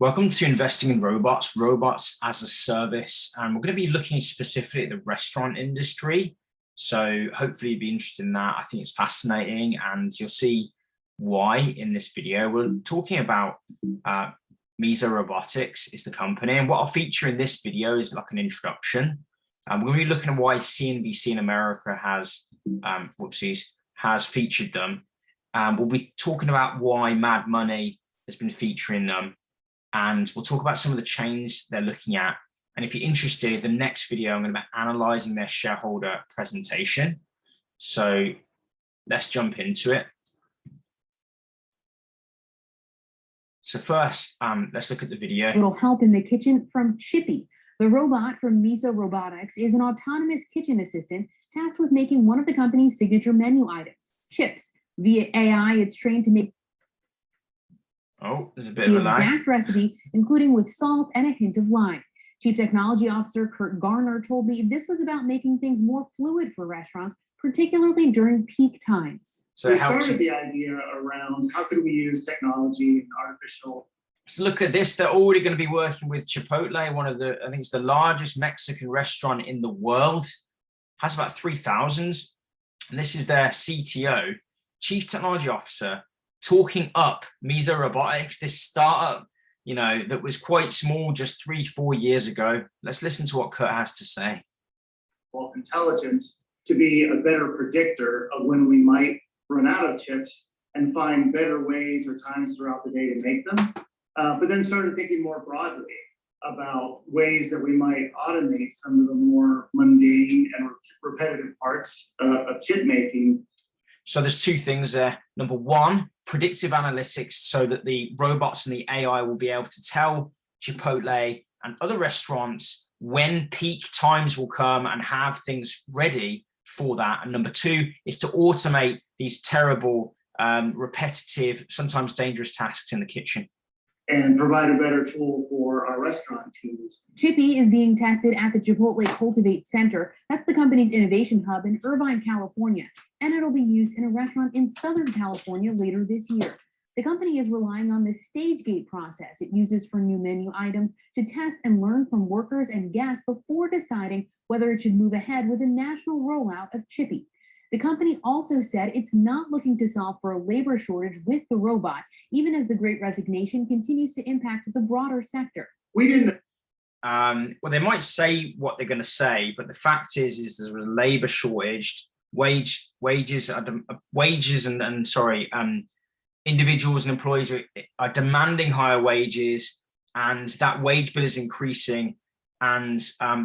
Welcome to Investing in Robots, Robots as a Service. And we're going to be looking specifically at the restaurant industry. So hopefully you'll be interested in that. I think it's fascinating and you'll see why in this video. We're talking about Mesa Robotics is the company. And what I'll feature in this video is like an introduction. We're going to be looking at why CNBC in America has, has featured them. We'll be talking about why Mad Money has been featuring them. And we'll talk about some of the change they're looking at. And if you're interested, the next video, I'm going to be analyzing their shareholder presentation. So let's jump into it. So first, let's look at the video. It'll help in the kitchen from Chippy. The robot from Mesa Robotics is an autonomous kitchen assistant tasked with making one of the company's signature menu items, chips. Via AI, it's trained to make there's a bit of a lag. The exact recipe, including with salt and a hint of lime. Chief Technology Officer Kurt Garner told me this was about making things more fluid for restaurants, particularly during peak times. So we started the idea around how could we use technology and artificial. So look at this. They're already going to be working with Chipotle, one of the, I think it's the largest Mexican restaurant in the world. Has about 3,000. And this is their CTO, Chief Technology Officer, talking up Mesa Robotics, this startup, that was quite small just 3-4 years ago. Let's listen to what Kurt has to say. Well, intelligence to be a better predictor of when we might run out of chips and find better ways or times throughout the day to make them. But then started thinking more broadly about ways that we might automate some of the more mundane and repetitive parts of chip making. So there's two things there. Number one, predictive analytics, so that the robots and the AI will be able to tell Chipotle and other restaurants when peak times will come and have things ready for that. And number two is to automate these terrible, repetitive, sometimes dangerous tasks in the kitchen. And provide a better tool for our restaurant teams. Chippy is being tested at the Chipotle Cultivate Center. That's the company's innovation hub in Irvine, California. And it'll be used in a restaurant in Southern California later this year. The company is relying on the stage gate process it uses for new menu items to test and learn from workers and guests before deciding whether it should move ahead with a national rollout of Chippy. The company also said it's not looking to solve for a labor shortage with the robot, even as the Great Resignation continues to impact the broader sector. We didn't. Well, they might say what they're going to say, but the fact is there's a labor shortage. Wages and individuals and employees are demanding higher wages, and that wage bill is increasing. And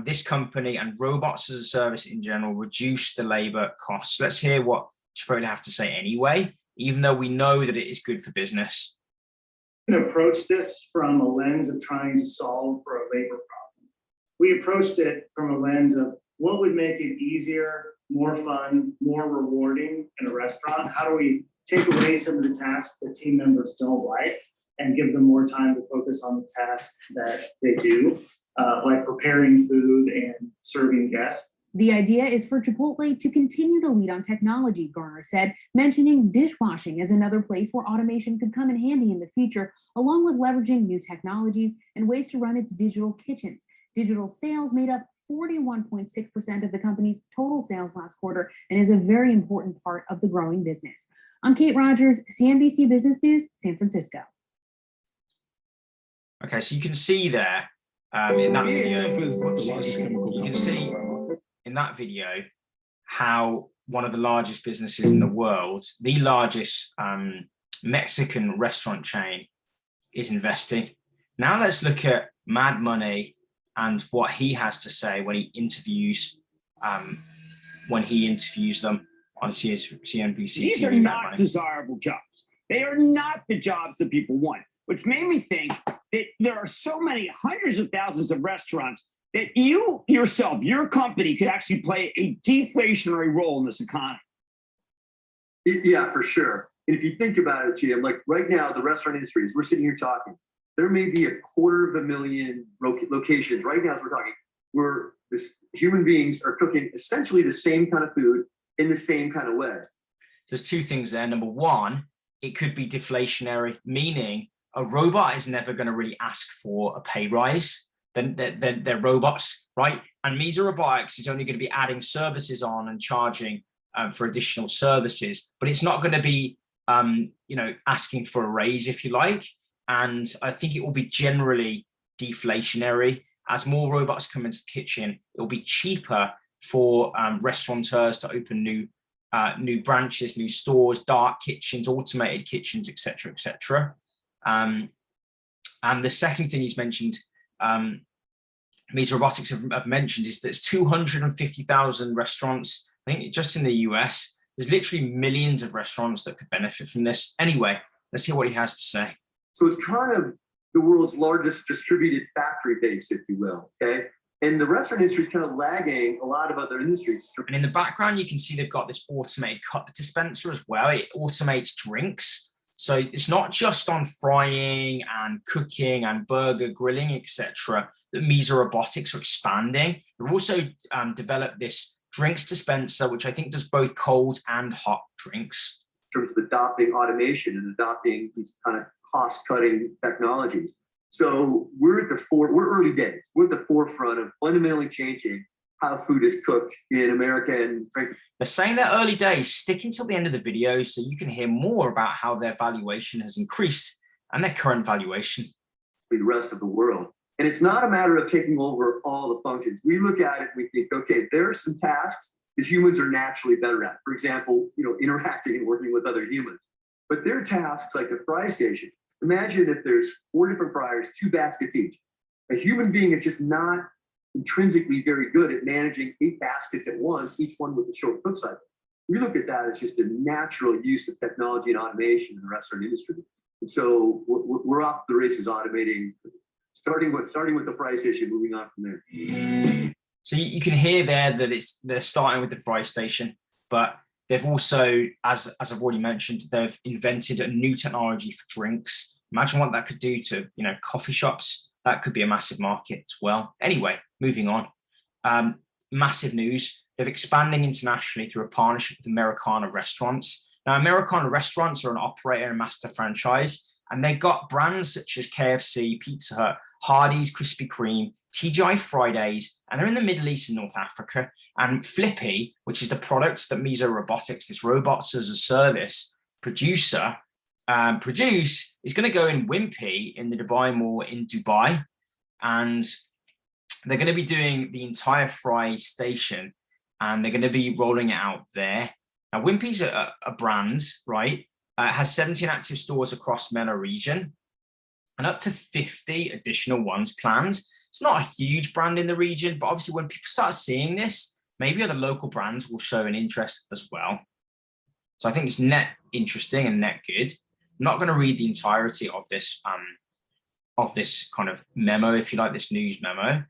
this company and robots as a service in general reduce the labor costs. Let's hear what Chipotle have to say anyway, even though we know that it is good for business. Approach this from a lens of trying to solve for a labor problem. We approached it from a lens of what would make it easier, more fun, more rewarding in a restaurant. How do we take away some of the tasks that team members don't like and give them more time to focus on the tasks that they do? Like preparing food and serving guests. The idea is for Chipotle to continue to lead on technology, Garner said, mentioning dishwashing as another place where automation could come in handy in the future, along with leveraging new technologies and ways to run its digital kitchens. Digital sales made up 41.6% of the company's total sales last quarter and is a very important part of the growing business. I'm Kate Rogers, CNBC Business News, San Francisco. Okay, so you can see there, in that video, you can see in that video how one of the largest businesses in the world, the largest Mexican restaurant chain, is investing. Now let's look at Mad Money and what he has to say when he interviews them on CNBC. These are not desirable jobs. They are not the jobs that people want, which made me think that there are so many hundreds of thousands of restaurants that you yourself, your company, could actually play a deflationary role in this economy. Yeah, for sure. And if you think about it, Jim, like right now, the restaurant industry, as we're sitting here talking, there may be 250,000 locations right now as we're talking, where human beings are cooking essentially the same kind of food in the same kind of way. There's two things there. Number one, it could be deflationary, meaning a robot is never going to really ask for a pay rise. Then they're robots, right? And Misa Robotics is only going to be adding services on and charging for additional services, but it's not going to be, asking for a raise, if you like. And I think it will be generally deflationary. As more robots come into the kitchen, it will be cheaper for restaurateurs to open new branches, new stores, dark kitchens, automated kitchens, etc., etc. And the second thing he's mentioned, Misa Robotics have mentioned, is there's 250,000 restaurants. I think just in the US, there's literally millions of restaurants that could benefit from this. Anyway, let's hear what he has to say. So it's kind of the world's largest distributed factory base, if you will, okay? And the restaurant industry is kind of lagging a lot of other industries. And in the background, you can see they've got this automated cup dispenser as well. It automates drinks. So it's not just on frying and cooking and burger grilling, etc., that Misa Robotics are expanding. They've also developed this drinks dispenser, which I think does both cold and hot drinks. In terms of adopting automation and adopting these kind of cost-cutting technologies. So we're early days. We're at the forefront of fundamentally changing how food is cooked in America. And they're saying they're early days. Stick until the end of the video so you can hear more about how their valuation has increased and their current valuation. The rest of the world. And it's not a matter of taking over all the functions. We look at it, we think, okay, there are some tasks that humans are naturally better at. For example, interacting and working with other humans. But there are tasks like the fry station. Imagine if there's 4 different fryers, 2 baskets each. A human being is just not intrinsically very good at managing 8 baskets at once, each one with a short cook cycle. We look at that as just a natural use of technology and automation in the restaurant industry. And so we're off the races automating, starting with the fry station, moving on from there. So you can hear there that they're starting with the fry station, but they've also, as I've already mentioned, they've invented a new technology for drinks. Imagine what that could do to, coffee shops. That could be a massive market as well. Anyway, moving on. Massive news. They're expanding internationally through a partnership with Americana Restaurants. Now, Americana Restaurants are an operator and master franchise, and they've got brands such as KFC, Pizza Hut, Hardee's, Krispy Kreme, TGI Fridays, and they're in the Middle East and North Africa. And Flippy, which is the product that Misa Robotics, this robots as a service producer, is going to go in Wimpy in the Dubai Mall in Dubai. And they're going to be doing the entire fry station, and they're going to be rolling it out there. Now, Wimpy's a brand, right? It has 17 active stores across MENA region and up to 50 additional ones planned. It's not a huge brand in the region, but obviously when people start seeing this, maybe other local brands will show an interest as well. So I think it's net interesting and net good. I'm not going to read the entirety of this kind of memo, if you like, this news memo.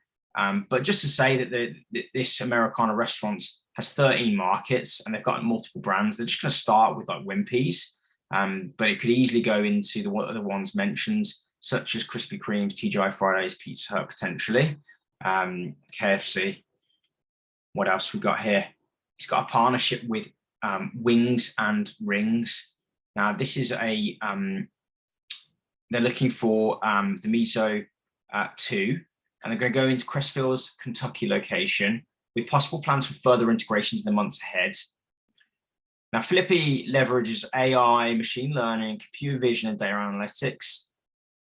But just to say that this Americana Restaurants has 13 markets and they've got multiple brands. They're just going to start with like Wimpy's, but it could easily go into the other ones mentioned, such as Krispy Kreme's, TGI Fridays, Pizza Hut, potentially, KFC. What else we got here? It's got a partnership with Wings and Rings. Now, this is they're looking for the Miso 2, and they're going to go into Crestfield's Kentucky location with possible plans for further integrations in the months ahead. Now, Flippy leverages AI, machine learning, computer vision, and data analytics.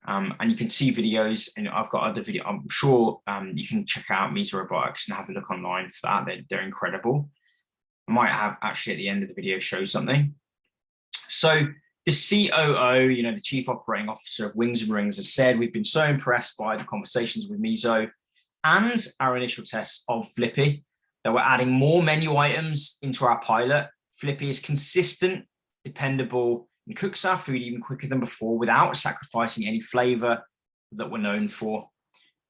And you can see videos, and I've got other videos. I'm sure you can check out Misa Robotics and have a look online for that. They're incredible. I might have actually at the end of the video show something. So the COO, the Chief Operating Officer of Wings and Rings, has said, we've been so impressed by the conversations with Miso and our initial tests of Flippy that we're adding more menu items into our pilot. Flippy is consistent, dependable, and cooks our food even quicker than before without sacrificing any flavor that we're known for.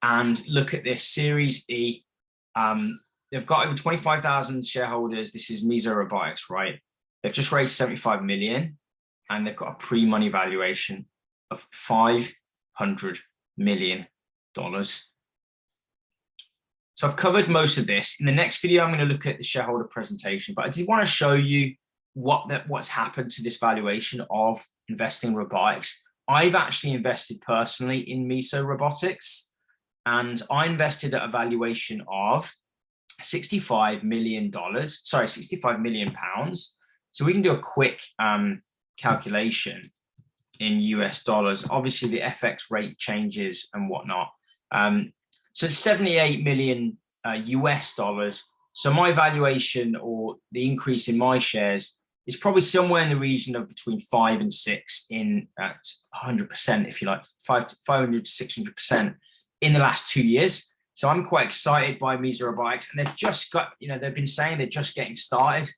And look at this, Series E. They've got over 25,000 shareholders. This is Misa Robotics, right? They've just raised 75 million, and they've got a pre-money valuation of $500 million. So I've covered most of this. In the next video, I'm going to look at the shareholder presentation, but I did want to show you what's happened to this valuation of investing in robotics. I've actually invested personally in Miso Robotics, and I invested at a valuation of $65 million, sorry, 65 million pounds. So we can do a quick calculation in US dollars. Obviously the FX rate changes and whatnot. So 78 million US dollars. So my valuation, or the increase in my shares, is probably somewhere in the region of between 5 and 6 in at 100%, if you like, 500 to 600% in the last 2 years. So I'm quite excited by Miso Robotics, and they've just got, they've been saying they're just getting started.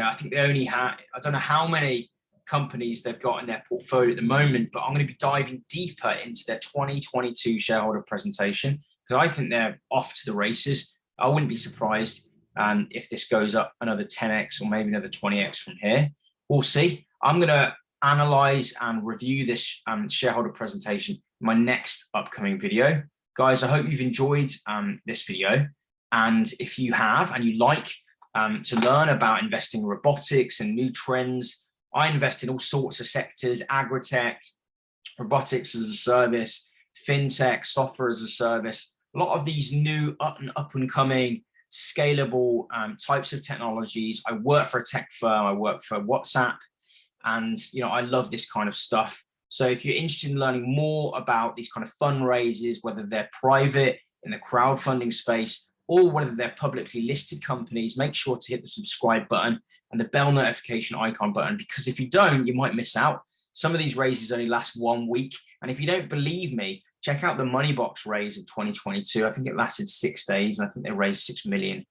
I think they only have, I don't know how many companies they've got in their portfolio at the moment, but I'm going to be diving deeper into their 2022 shareholder presentation, because I think they're off to the races. I wouldn't be surprised if this goes up another 10x or maybe another 20x from here. We'll see. I'm going to analyze and review this shareholder presentation in my next upcoming video. Guys, I hope you've enjoyed this video. And if you have, and you like to learn about investing in robotics and new trends, I invest in all sorts of sectors: agri-tech, robotics as a service, fintech, software as a service. A lot of these new up and coming scalable types of technologies. I work for a tech firm, I work for WhatsApp, and I love this kind of stuff. So if you're interested in learning more about these kind of fundraisers, whether they're private in the crowdfunding space or whether they're publicly listed companies, make sure to hit the subscribe button and the bell notification icon button, because if you don't, you might miss out. Some of these raises only last 1 week. And if you don't believe me, check out the Money Box raise of 2022. I think it lasted 6 days, and I think they raised £6 million.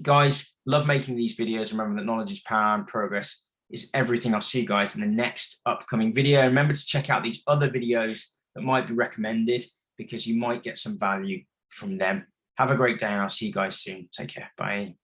Guys, love making these videos. Remember that knowledge is power and progress is everything. I'll see you guys in the next upcoming video. Remember to check out these other videos that might be recommended, because you might get some value from them. Have a great day, and I'll see you guys soon. Take care. Bye.